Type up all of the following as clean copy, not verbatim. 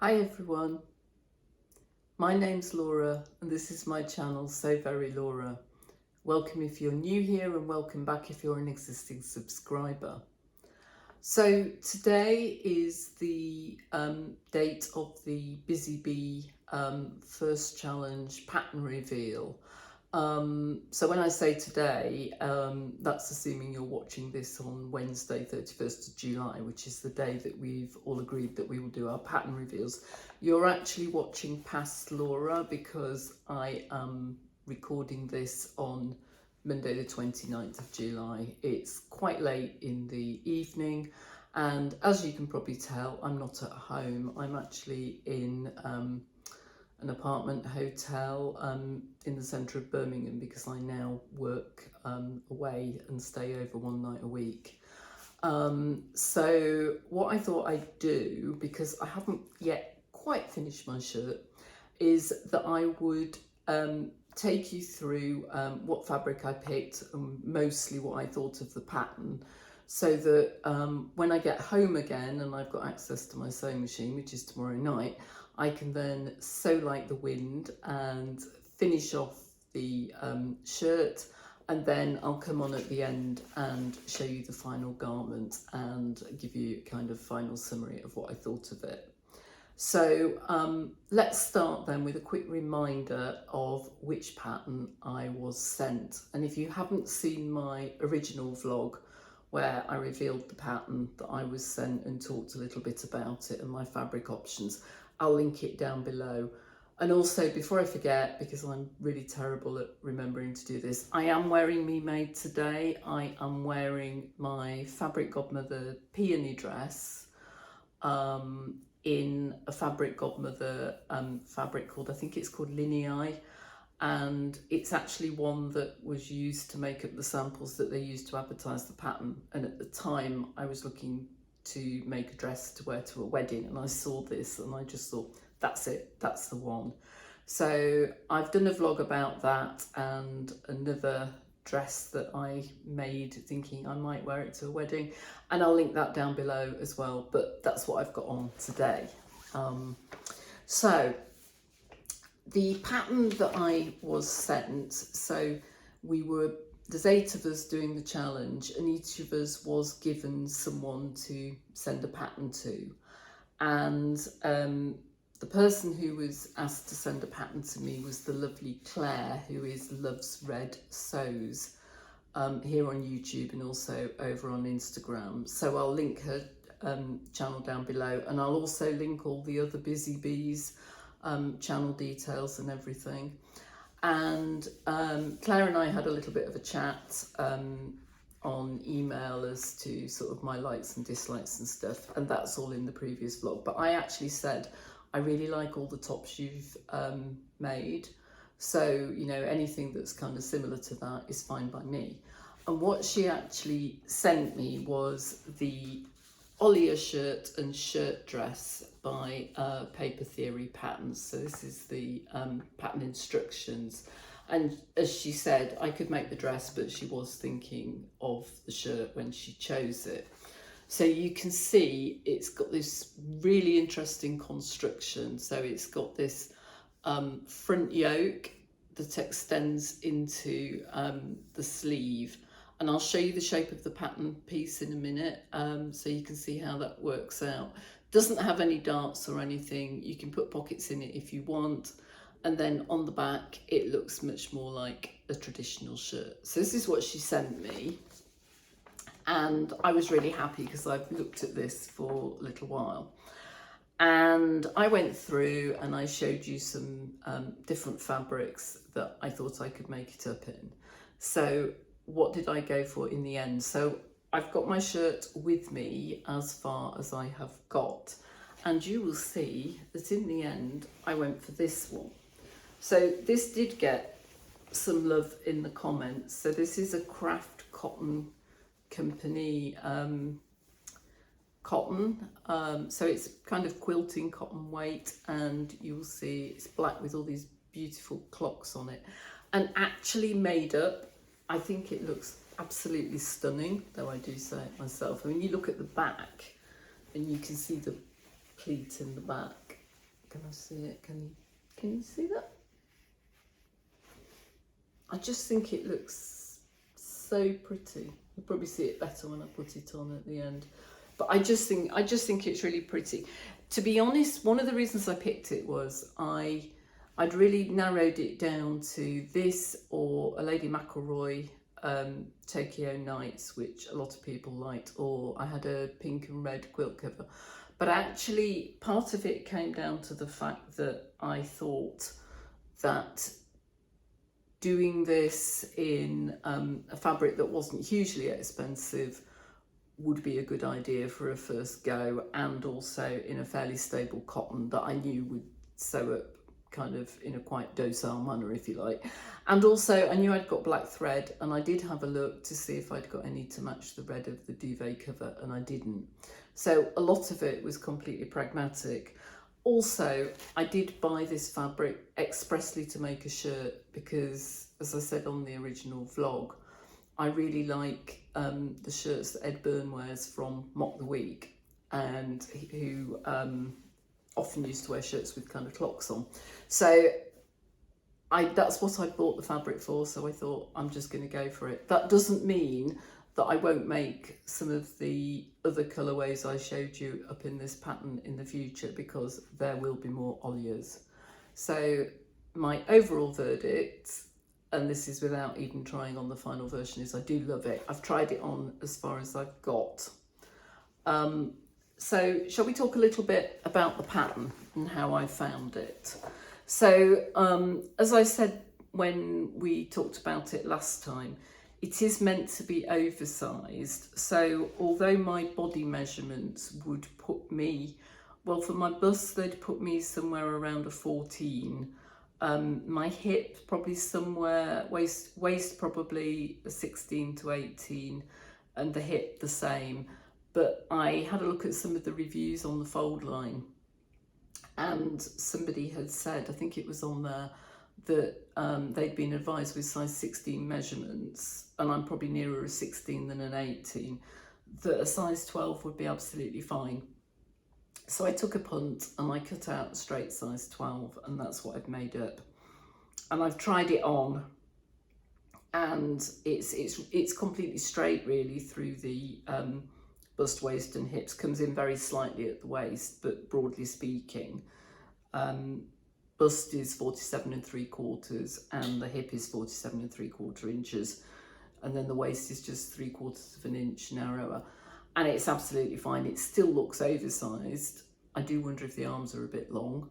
Hi everyone, my name's Laura and this is my channel So Very Laura. Welcome if you're new here and welcome back if you're an existing subscriber. So today is the date of the Busy Bee first challenge pattern reveal. So when I say today, that's assuming you're watching this on Wednesday, 31st of July, which is the day that we've all agreed that we will do our pattern reveals. You're actually watching past Laura because I am recording this on Monday the 29th of July. It's quite late in the evening and as you can probably tell, I'm not at home. I'm actually in an apartment hotel in the centre of Birmingham because I now work away and stay over one night a week. So what I thought I'd do, because I haven't yet quite finished my shirt, is that I would take you through what fabric I picked and mostly what I thought of the pattern, so that when I get home again and I've got access to my sewing machine, which is tomorrow night, I can then sew like the wind and finish off the shirt, and then I'll come on at the end and show you the final garment and give you a kind of final summary of what I thought of it. So let's start then with a quick reminder of which pattern I was sent. And if you haven't seen my original vlog where I revealed the pattern that I was sent and talked a little bit about it and my fabric options, I'll link it down below. And also, before I forget, because I'm really terrible at remembering to do this, I am wearing Me Made today. I am wearing my Fabric Godmother peony dress in a Fabric Godmother fabric called, I think it's called Linii. And it's actually one that was used to make up the samples that they used to advertise the pattern. And at the time I was looking to make a dress to wear to a wedding and I saw this and I just thought, that's it, that's the one. So I've done a vlog about that and another dress that I made thinking I might wear it to a wedding, and I'll link that down below as well, but that's what I've got on today. So the pattern that I was sent, so there's 8 of us doing the challenge and each of us was given someone to send a pattern to, and the person who was asked to send a pattern to me was the lovely Claire, who is Loves Red Sews here on YouTube and also over on Instagram. So I'll link her channel down below, and I'll also link all the other Busy Bees channel details and everything. And Claire and I had a little bit of a chat on email as to sort of my likes and dislikes and stuff, and that's all in the previous vlog. But I actually said I really like all the tops you've made, so you know, anything that's kind of similar to that is fine by me. And what she actually sent me was the Olya Shirt and Dress by Papertheory Patterns. So this is the pattern instructions. And as she said, I could make the dress, but she was thinking of the shirt when she chose it. So you can see it's got this really interesting construction. So it's got this front yoke that extends into the sleeve. And I'll show you the shape of the pattern piece in a minute, so you can see how that works out. Doesn't have any darts or anything. You can put pockets in it if you want. And then on the back, it looks much more like a traditional shirt. So this is what she sent me. And I was really happy because I've looked at this for a little while. And I went through and I showed you some different fabrics that I thought I could make it up in. So what did I go for in the end? So I've got my shirt with me as far as I have got, and you will see that in the end I went for this one. So this did get some love in the comments. So this is a Craft Cotton Company cotton, so it's kind of quilting cotton weight, and you'll see it's black with all these beautiful clocks on it, and actually made up. I think it looks absolutely stunning, though I do say it myself. I mean, you look at the back and you can see the pleat in the back, Can I see it? Can you see that? I just think it looks so pretty. You'll probably see it better when I put it on at the end. But I just think it's really pretty. To be honest, one of the reasons I picked it was I'd really narrowed it down to this or a Lady McElroy Tokyo Nights, which a lot of people liked, or I had a pink and red quilt cover. But actually, part of it came down to the fact that I thought that doing this in a fabric that wasn't hugely expensive would be a good idea for a first go, and also in a fairly stable cotton that I knew would sew up kind of in a quite docile manner, if you like. And also I knew I'd got black thread, and I did have a look to see if I'd got any to match the red of the duvet cover, and I didn't. So a lot of it was completely pragmatic. Also, I did buy this fabric expressly to make a shirt because, as I said on the original vlog, I really like the shirts that Ed Byrne wears from Mock the Week, and who often used to wear shirts with kind of clocks on. So that's what I bought the fabric for, so I thought I'm just going to go for it. That doesn't mean that I won't make some of the other colourways I showed you up in this pattern in the future, because there will be more Olyas. So my overall verdict, and this is without even trying on the final version, is I do love it. I've tried it on as far as I've got. So shall we talk a little bit about the pattern and how I found it? So as I said when we talked about it last time, it is meant to be oversized. So although my body measurements would put me, well, for my bust they'd put me somewhere around a 14. My hip probably somewhere, waist probably a 16 to 18, and the hip the same. But I had a look at some of the reviews on the fold line, and somebody had said, I think it was on there, that they'd been advised with size 16 measurements, and I'm probably nearer a 16 than an 18, that a size 12 would be absolutely fine. So I took a punt and I cut out a straight size 12, and that's what I've made up. And I've tried it on, and it's completely straight really through the bust, waist and hips. Comes in very slightly at the waist, but broadly speaking, bust is 47 3/4 and the hip is 47 3/4 inches, and then the waist is just 3/4 of an inch narrower, and it's absolutely fine. It still looks oversized. I do wonder if the arms are a bit long,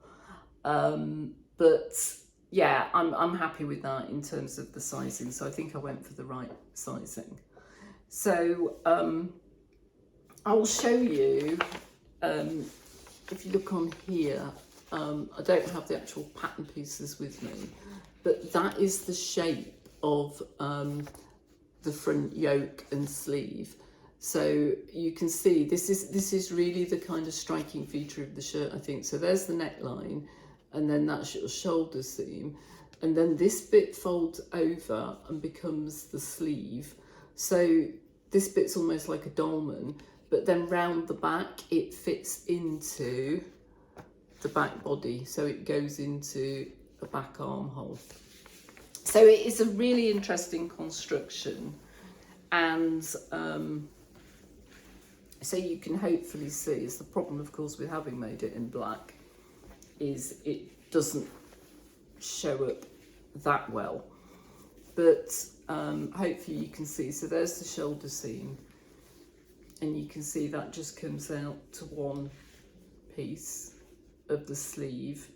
but yeah, I'm happy with that in terms of the sizing. So I think I went for the right sizing. So I'll show you, if you look on here, I don't have the actual pattern pieces with me, but that is the shape of the front yoke and sleeve. So you can see this is really the kind of striking feature of the shirt, I think. So there's the neckline, and then that shoulder seam, and then this bit folds over and becomes the sleeve. So this bit's almost like a dolman, but then round the back it fits into the back body, so it goes into the back armhole. So it is a really interesting construction, and so you can hopefully see, it's the problem of course with having made it in black, is it doesn't show up that well, but hopefully you can see. So there's the shoulder seam, and you can see that just comes out to one piece of the sleeve,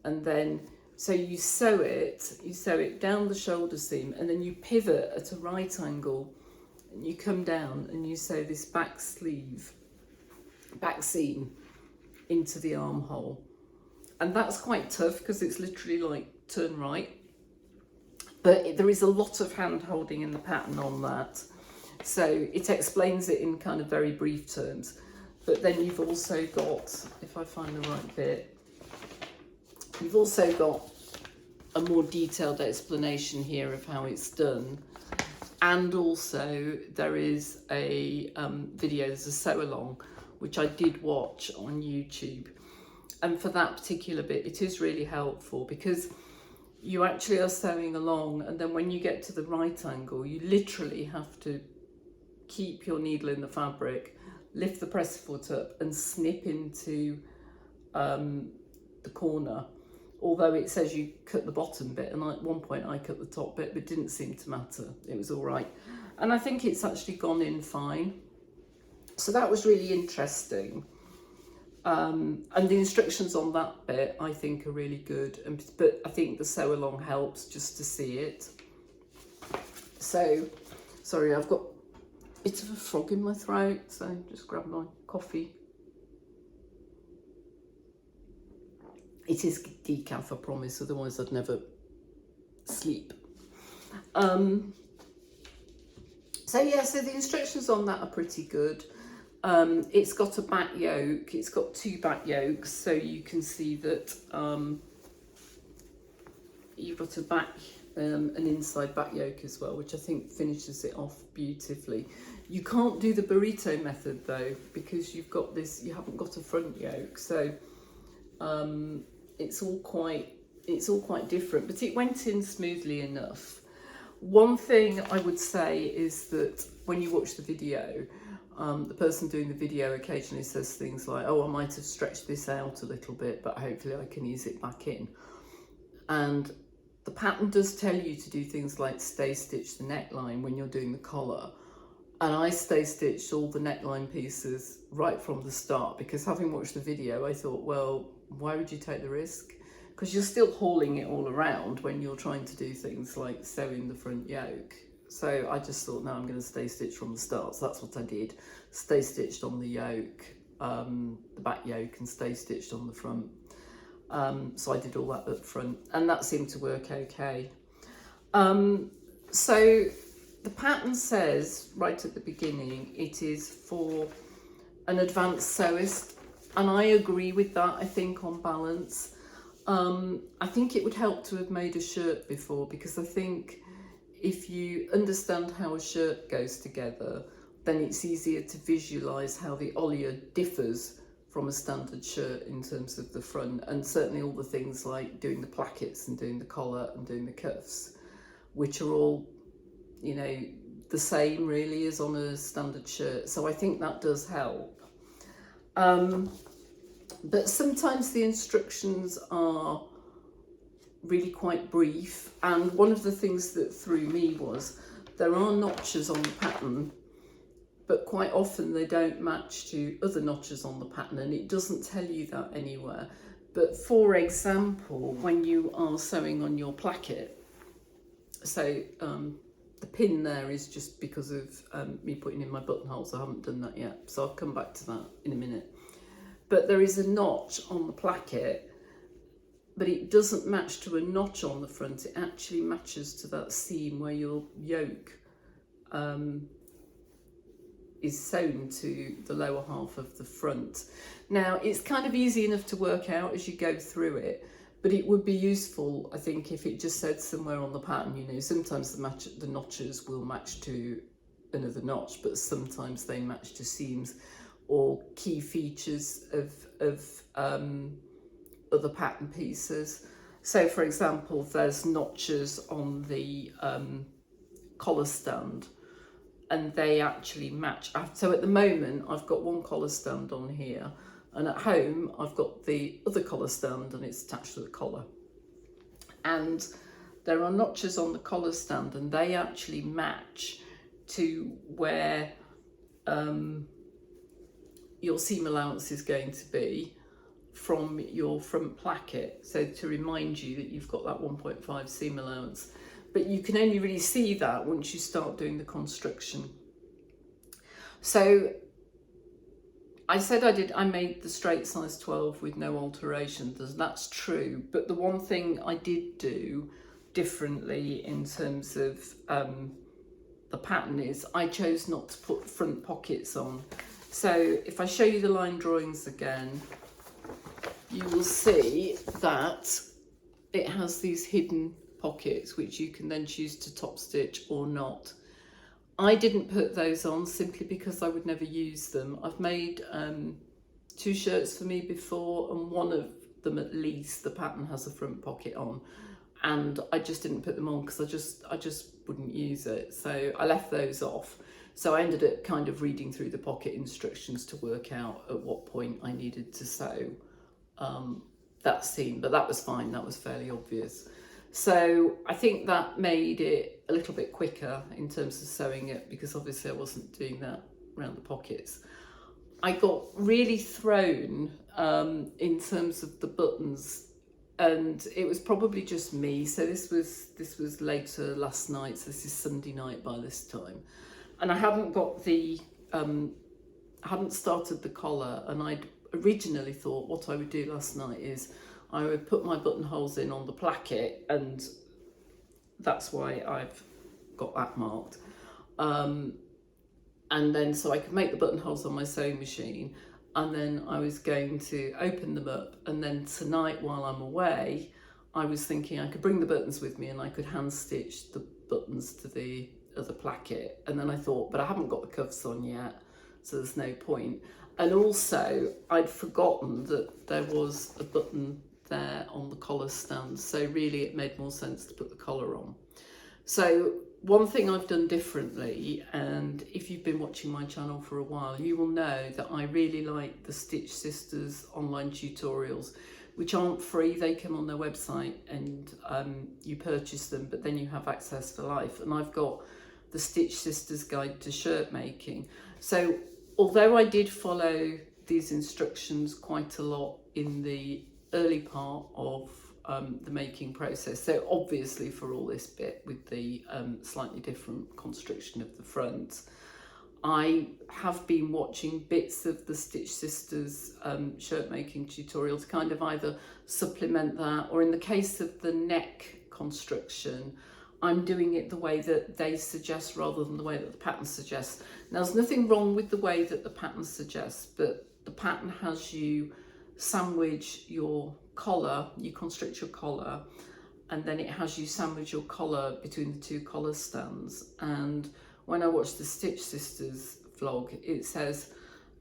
and then so you sew it down the shoulder seam, and then you pivot at a right angle, and you come down and you sew this back seam into the armhole. And that's quite tough because it's literally like turn right, but there is a lot of hand holding in the pattern on that, so it explains it in kind of very brief terms. But then you've also got, if I find the right bit, you've also got a more detailed explanation here of how it's done. And also there is a video, there's a sew along, which I did watch on YouTube. And for that particular bit, it is really helpful because you actually are sewing along, and then when you get to the right angle, you literally have to keep your needle in the fabric, lift the press foot up and snip into the corner. Although it says you cut the bottom bit, and at one point I cut the top bit, but it didn't seem to matter. It was all right. And I think it's actually gone in fine. So that was really interesting. And the instructions on that bit I think are really good, but I think the sew along helps just to see it. So, sorry, I've got a bit of a frog in my throat, so just grab my coffee. It is decaf, I promise, otherwise I'd never sleep. So yeah, so the instructions on that are pretty good. It's got a back yoke, it's got 2 back yokes, so you can see that you've got a back, an inside back yoke as well, which I think finishes it off beautifully. You can't do the burrito method though, because you've got this, you haven't got a front yoke, so it's all quite different, but it went in smoothly enough. One thing I would say is that when you watch the video, the person doing the video occasionally says things like, oh, I might have stretched this out a little bit, but hopefully I can ease it back in. And the pattern does tell you to do things like stay stitch the neckline when you're doing the collar. And I stay stitched all the neckline pieces right from the start, because having watched the video, I thought, well, why would you take the risk? Because you're still hauling it all around when you're trying to do things like sewing the front yoke. So I just thought, no, I'm going to stay stitched from the start. So that's what I did. Stay stitched on the yoke, the back yoke, and stay stitched on the front. So I did all that up front, and that seemed to work okay. So the pattern says right at the beginning, it is for an advanced sewist, and I agree with that, I think, on balance. I think it would help to have made a shirt before, because I think if you understand how a shirt goes together, then it's easier to visualise how the Olya differs from a standard shirt in terms of the front, and certainly all the things like doing the plackets and doing the collar and doing the cuffs, which are all, you know, the same really as on a standard shirt. So I think that does help. But sometimes the instructions are really quite brief, and one of the things that threw me was there are notches on the pattern, but quite often they don't match to other notches on the pattern, and it doesn't tell you that anywhere. But for example, when you are sewing on your placket, so the pin there is just because of me putting in my buttonholes. I haven't done that yet, so I'll come back to that in a minute. But there is a notch on the placket, but it doesn't match to a notch on the front. It actually matches to that seam where your yoke is sewn to the lower half of the front. Now, it's kind of easy enough to work out as you go through it, but it would be useful, I think, if it just said somewhere on the pattern, you know, sometimes the notches will match to another notch, but sometimes they match to seams or key features of other pattern pieces. So for example, there's notches on the collar stand, and they actually match. So at the moment I've got one collar stand on here, and at home I've got the other collar stand and it's attached to the collar, and there are notches on the collar stand and they actually match to where your seam allowance is going to be from your front placket, so to remind you that you've got that 1.5 seam allowance. But you can only really see that once you start doing the construction. So I said I made the straight size 12 with no alterations. That's true, but the one thing I did do differently in terms of the pattern is I chose not to put front pockets on. So if I show you the line drawings again, you will see that it has these hidden pockets which you can then choose to top stitch or not. I didn't put those on simply because I would never use them. I've made 2 shirts for me before, and one of them at least, the pattern has a front pocket on, and I just didn't put them on because I just wouldn't use it, so I left those off. So I ended up kind of reading through the pocket instructions to work out at what point I needed to sew that seam, but that was fine, that was fairly obvious. So I think that made it a little bit quicker in terms of sewing it, because obviously I wasn't doing that around the pockets. I got really thrown in terms of the buttons, and it was probably just me. So this was later last night, so this is Sunday night by this time, and I hadn't got the hadn't started the collar, and I'd originally thought what I would do last night is I would put my buttonholes in on the placket, and that's why I've got that marked. And then so I could make the buttonholes on my sewing machine, and then I was going to open them up, and then tonight while I'm away, I was thinking I could bring the buttons with me and I could hand stitch the buttons to the other placket. And then I thought, but I haven't got the cuffs on yet, so there's no point. And also I'd forgotten that there was a button there on the collar stand, so really it made more sense to put the collar on. So one thing I've done differently, and if you've been watching my channel for a while, you will know that I really like the Stitch Sisters online tutorials, which aren't free. They come on their website and you purchase them, but then you have access for life. And I've got the Stitch Sisters Guide to Shirt Making. So although I did follow these instructions quite a lot in the early part of the making process, so obviously for all this bit with the slightly different construction of the front, I have been watching bits of the Stitch Sisters shirt making tutorial to kind of either supplement that, or in the case of the neck construction, I'm doing it the way that they suggest rather than the way that the pattern suggests. Now, there's nothing wrong with the way that the pattern suggests, but the pattern has you sandwich your collar, you construct your collar, and then it has you sandwich your collar between the 2 collar stands. And when I watched the Stitch Sisters vlog, it says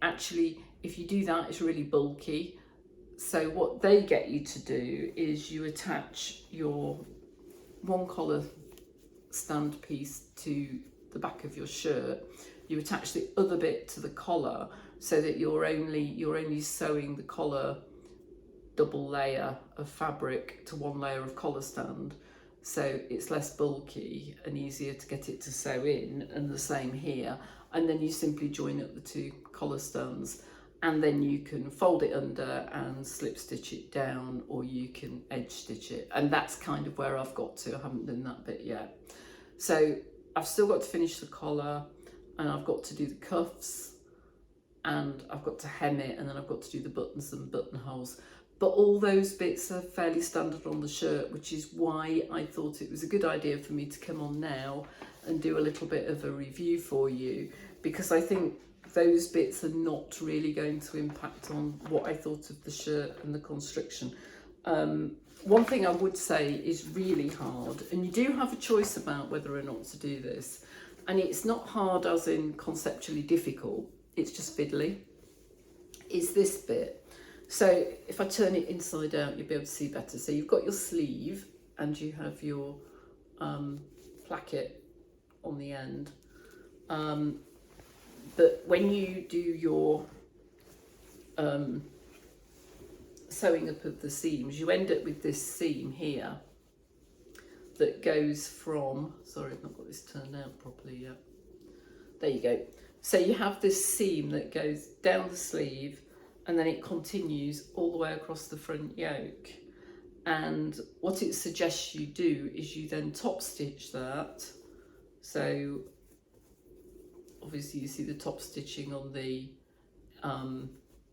actually if you do that, it's really bulky. So what they get you to do is you attach your 1 collar stand piece to the back of your shirt, you attach the other bit to the collar, so that you're only sewing the collar double layer of fabric to 1 layer of collar stand, so it's less bulky and easier to get it to sew in, and the same here. And then you simply join up the 2 collar stands, and then you can fold it under and slip stitch it down, or you can edge stitch it. And that's kind of where I've got to. I haven't done that bit yet. So I've still got to finish the collar, and I've got to do the cuffs, and I've got to hem it, and then I've got to do the buttons and buttonholes. But all those bits are fairly standard on the shirt, which is why I thought it was a good idea for me to come on now and do a little bit of a review for you, because I think those bits are not really going to impact on what I thought of the shirt and the construction. One thing I would say is really hard, and you do have a choice about whether or not to do this, and it's not hard as in conceptually difficult, it's just fiddly, is this bit. So if I turn it inside out, you'll be able to see better. So you've got your sleeve and you have your placket on the end. But when you do your sewing up of the seams, you end up with this seam here that goes from, sorry, I've not got this turned out properly yet. There you go. So you have this seam that goes down the sleeve, and then it continues all the way across the front yoke. And what it suggests you do is you then top stitch that. So obviously you see the top stitching on the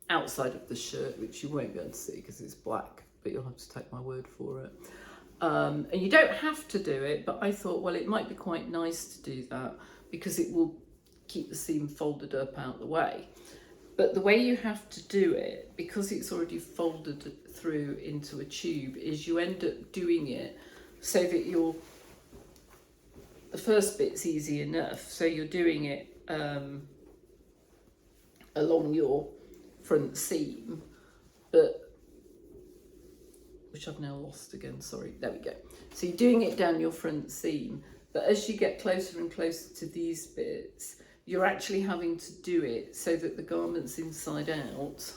outside of the shirt, which you won't be able to see because it's black, but you'll have to take my word for it. And you don't have to do it, but I thought, well, it might be quite nice to do that because it will keep the seam folded up out the way. But the way you have to do it, because it's already folded through into a tube, is you end up doing it so that the first bit's easy enough. So you're doing it along your front seam, but which I've now lost again, sorry, there we go. So you're doing it down your front seam, but as you get closer and closer to these bits, you're actually having to do it so that the garment's inside out,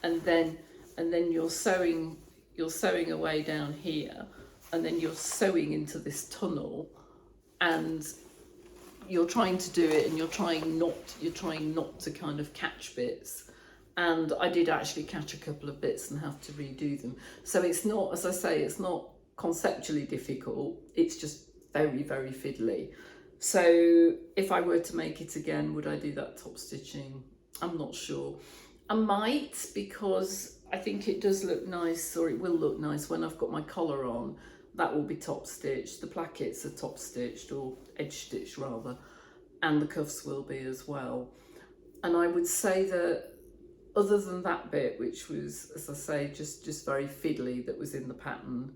and then you're sewing away down here, and then you're sewing into this tunnel, and you're trying to do it, and you're trying not to kind of catch bits. And I did actually catch a couple of bits and have to redo them. So it's not, as I say, it's not conceptually difficult, it's just very, very fiddly. So if I were to make it again, would I do that top stitching? I'm not sure. I might, because I think it does look nice, or it will look nice when I've got my collar on. That will be top stitched. The plackets are top stitched, or edge stitched rather, and the cuffs will be as well. And I would say that other than that bit, which was, as I say, just very fiddly, that was in the pattern,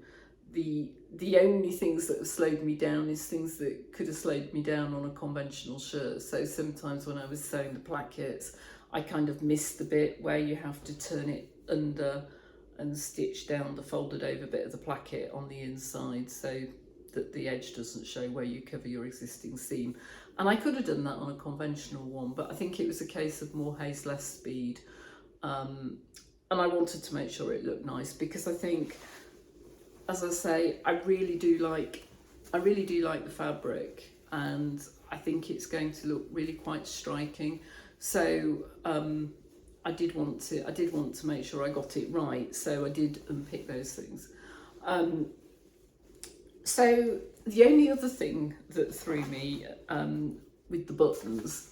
the only things that have slowed me down is things that could have slowed me down on a conventional shirt. So sometimes when I was sewing the plackets, I kind of missed the bit where you have to turn it under and stitch down the folded over bit of the placket on the inside so that the edge doesn't show where you cover your existing seam. And I could have done that on a conventional one, but I think it was a case of more haste, less speed. And I wanted to make sure it looked nice, because I think, as I say, I really do like the fabric, and I think it's going to look really quite striking. So I did want to make sure I got it right, so I did unpick those things. So the only other thing that threw me with the buttons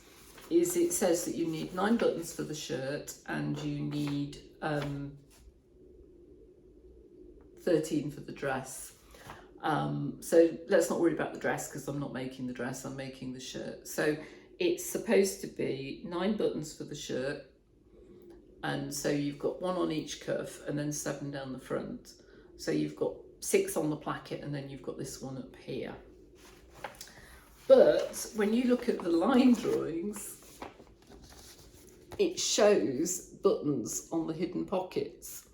is it says that you need 9 buttons for the shirt, and you need 13 for the dress. So let's not worry about the dress, because I'm not making the dress, I'm making the shirt. So it's supposed to be 9 buttons for the shirt, and so you've got 1 on each cuff and then 7 down the front. So you've got 6 on the placket, and then you've got this one up here. But when you look at the line drawings, it shows buttons on the hidden pockets,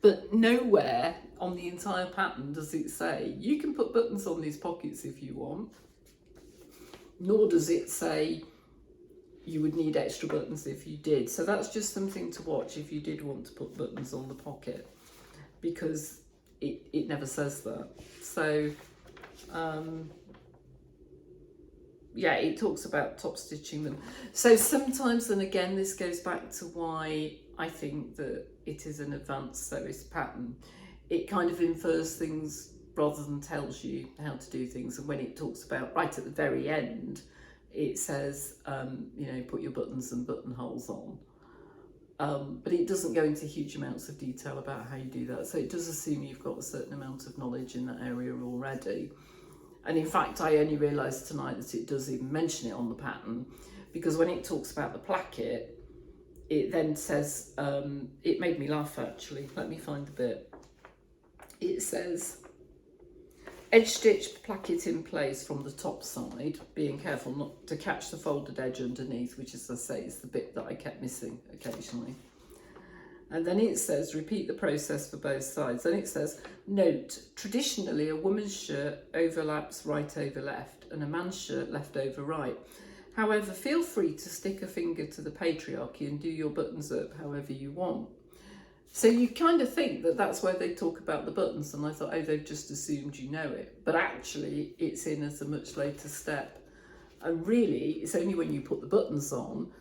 but nowhere on the entire pattern does it say you can put buttons on these pockets if you want, nor does it say you would need extra buttons if you did. So that's just something to watch if you did want to put buttons on the pocket, because it never says that. So yeah, it talks about top stitching them. So sometimes, and again, this goes back to why I think that it is an advanced sewist pattern. It kind of infers things rather than tells you how to do things. And when it talks about, right at the very end, it says, you know, put your buttons and buttonholes on. But it doesn't go into huge amounts of detail about how you do that. So it does assume you've got a certain amount of knowledge in that area already. And in fact, I only realised tonight that it does even mention it on the pattern, because when it talks about the placket, it then says, it made me laugh actually, let me find the bit. It says, edge stitch placket in place from the top side, being careful not to catch the folded edge underneath, which, as I say, is the bit that I kept missing occasionally. And then it says, repeat the process for both sides. And it says, note, traditionally a woman's shirt overlaps right over left and a man's shirt left over right. However, feel free to stick a finger to the patriarchy and do your buttons up however you want. So you kind of think that that's where they talk about the buttons, and I thought, oh, they've just assumed you know it. But actually, it's in as a much later step. And really, it's only when you put the buttons on,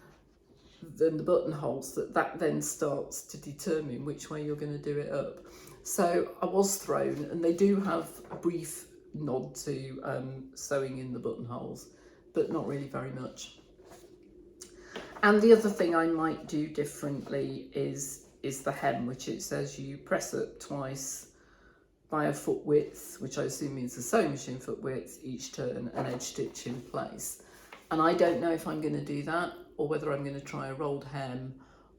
then the buttonholes, that then starts to determine which way you're going to do it up. So I was thrown, and they do have a brief nod to sewing in the buttonholes, but not really very much. And the other thing I might do differently is the hem, which it says you press up twice by a foot width, which I assume means the sewing machine foot width each turn, and edge stitch in place. And I don't know if I'm going to do that, or whether I'm going to try a rolled hem,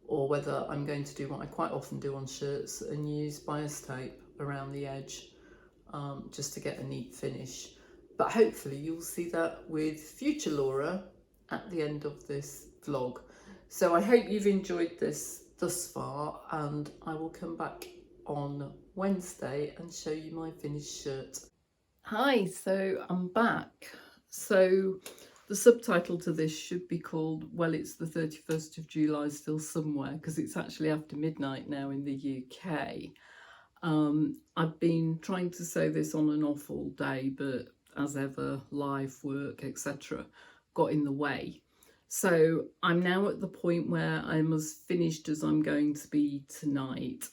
or whether I'm going to do what I quite often do on shirts and use bias tape around the edge, just to get a neat finish. But hopefully you'll see that with future Laura at the end of this vlog. So I hope you've enjoyed this thus far, and I will come back on Wednesday and show you my finished shirt. Hi, so I'm back. So the subtitle to this should be called, well, it's the 31st of July still somewhere, because it's actually after midnight now in the UK. I've been trying to sew this on and off all day, but as ever, life, work, etc. got in the way. So I'm now at the point where I'm as finished as I'm going to be tonight,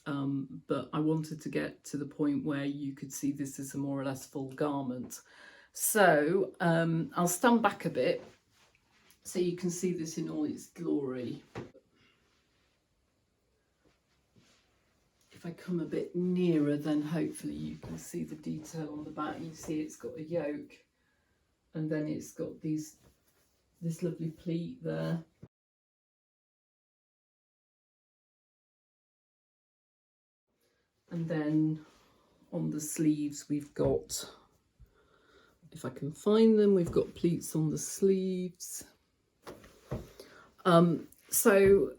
but I wanted to get to the point where you could see this as a more or less full garment. So I'll stand back a bit so you can see this in all its glory. If I come a bit nearer, then hopefully you can see the detail on the back. You see it's got a yoke, and then it's got this lovely pleat there. And then on the sleeves we've got, if I can find them, we've got pleats on the sleeves. So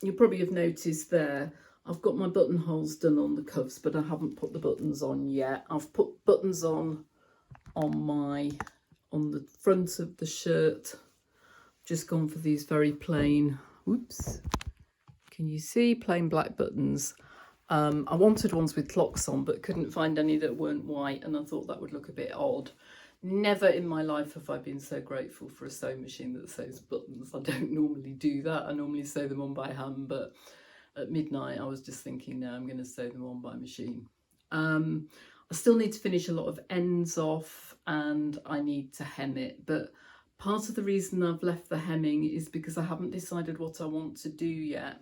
you probably have noticed there, I've got my buttonholes done on the cuffs, but I haven't put the buttons on yet. I've put buttons on the front of the shirt. Just gone for these very plain, whoops, can you see, plain black buttons. I wanted ones with clocks on, but couldn't find any that weren't white, and I thought that would look a bit odd. Never in my life have I been so grateful for a sewing machine that sews buttons. I don't normally do that. I normally sew them on by hand, but at midnight I was just thinking, no, I'm going to sew them on by machine. I still need to finish a lot of ends off, and I need to hem it, but part of the reason I've left the hemming is because I haven't decided what I want to do yet.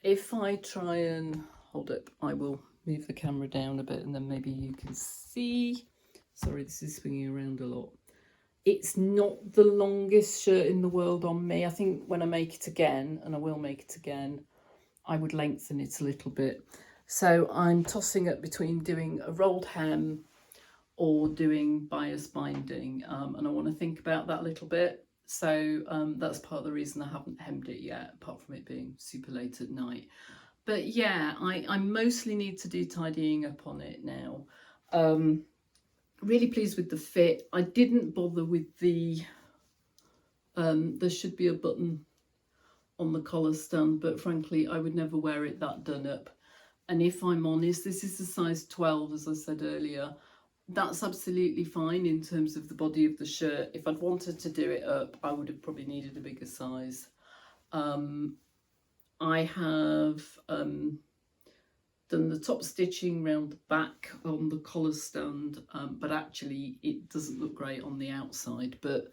If I try and hold up, I will move the camera down a bit and then maybe you can see. Sorry, this is swinging around a lot. It's not the longest shirt in the world on me. I think when I make it again, and I will make it again, I would lengthen it a little bit. So I'm tossing up between doing a rolled hem or doing bias binding, and I want to think about that a little bit. So that's part of the reason I haven't hemmed it yet, apart from it being super late at night. But yeah, I mostly need to do tidying up on it now. Really pleased with the fit. I didn't bother with the, there should be a button on the collar stand, but frankly, I would never wear it that done up. And if I'm honest, this is a size 12, as I said earlier. That's absolutely fine in terms of the body of the shirt. If I'd wanted to do it up, I would have probably needed a bigger size. I have done the top stitching round the back on the collar stand, but actually it doesn't look great on the outside. But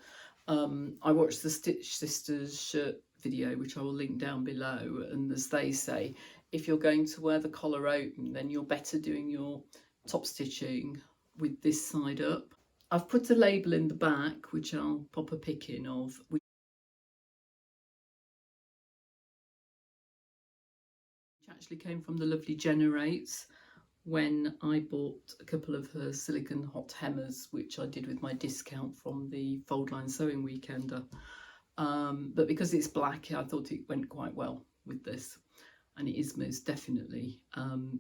I watched the Stitch Sisters shirt video, which I will link down below, and as they say, if you're going to wear the collar open, then you're better doing your top stitching with this side up. I've put a label in the back, which I'll pop a pic in of, which actually came from the lovely Generates when I bought a couple of her silicone hot hemmers, which I did with my discount from the Fold Line Sewing Weekender. But because it's black, I thought it went quite well with this, and it is most definitely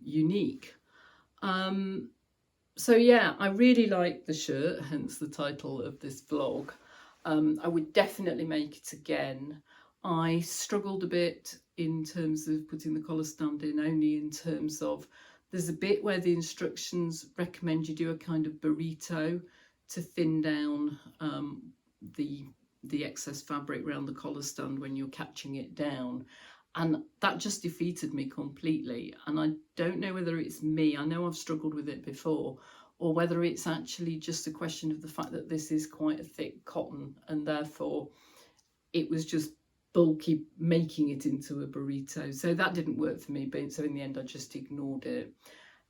unique. So yeah, I really like the shirt, hence the title of this vlog. I would definitely make it again. I struggled a bit in terms of putting the collar stand in, only in terms of there's a bit where the instructions recommend you do a kind of burrito to thin down the excess fabric around the collar stand when you're catching it down. And that just defeated me completely. And I don't know whether it's me, I know I've struggled with it before, or whether it's actually just a question of the fact that this is quite a thick cotton, and therefore it was just bulky making it into a burrito. So that didn't work for me, but so in the end I just ignored it.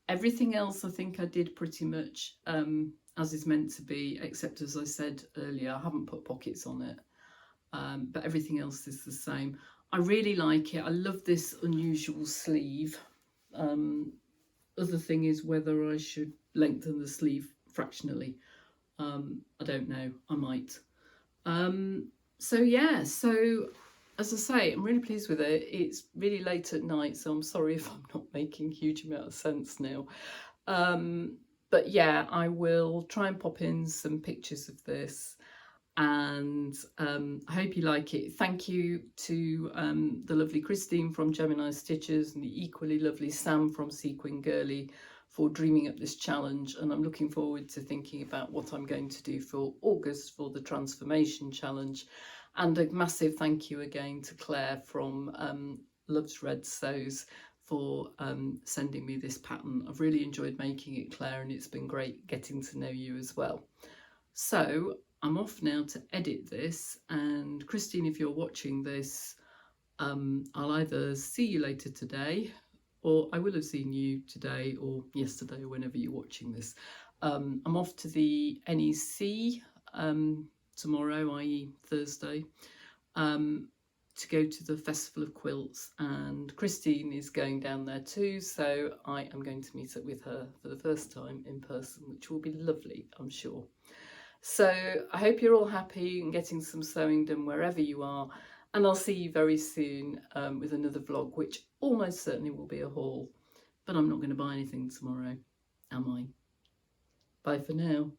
Everything else I think I did pretty much as is meant to be, except as I said earlier, I haven't put pockets on it, but everything else is the same. I really like it. I love this unusual sleeve. Other thing is whether I should lengthen the sleeve fractionally. I don't know, I might. So yeah, so as I say, I'm really pleased with it. It's really late at night, so I'm sorry if I'm not making a huge amount of sense now. But yeah, I will try and pop in some pictures of this, and I hope you like it. Thank you to the lovely Christine from Gemini Stitches and the equally lovely Sam from Sequin Girly for dreaming up this challenge, and I'm looking forward to thinking about what I'm going to do for August for the Transformation Challenge. And a massive thank you again to Claire from Loves Red Sews for sending me this pattern. I've really enjoyed making it, Claire, and it's been great getting to know you as well. So I'm off now to edit this, and Christine, if you're watching this, I'll either see you later today, or I will have seen you today or yesterday or whenever you're watching this. I'm off to the NEC tomorrow, i.e. Thursday, to go to the Festival of Quilts, and Christine is going down there too, so I am going to meet up with her for the first time in person, which will be lovely, I'm sure. So I hope you're all happy and getting some sewing done wherever you are, and I'll see you very soon with another vlog, which almost certainly will be a haul, but I'm not going to buy anything tomorrow, am I? Bye for now.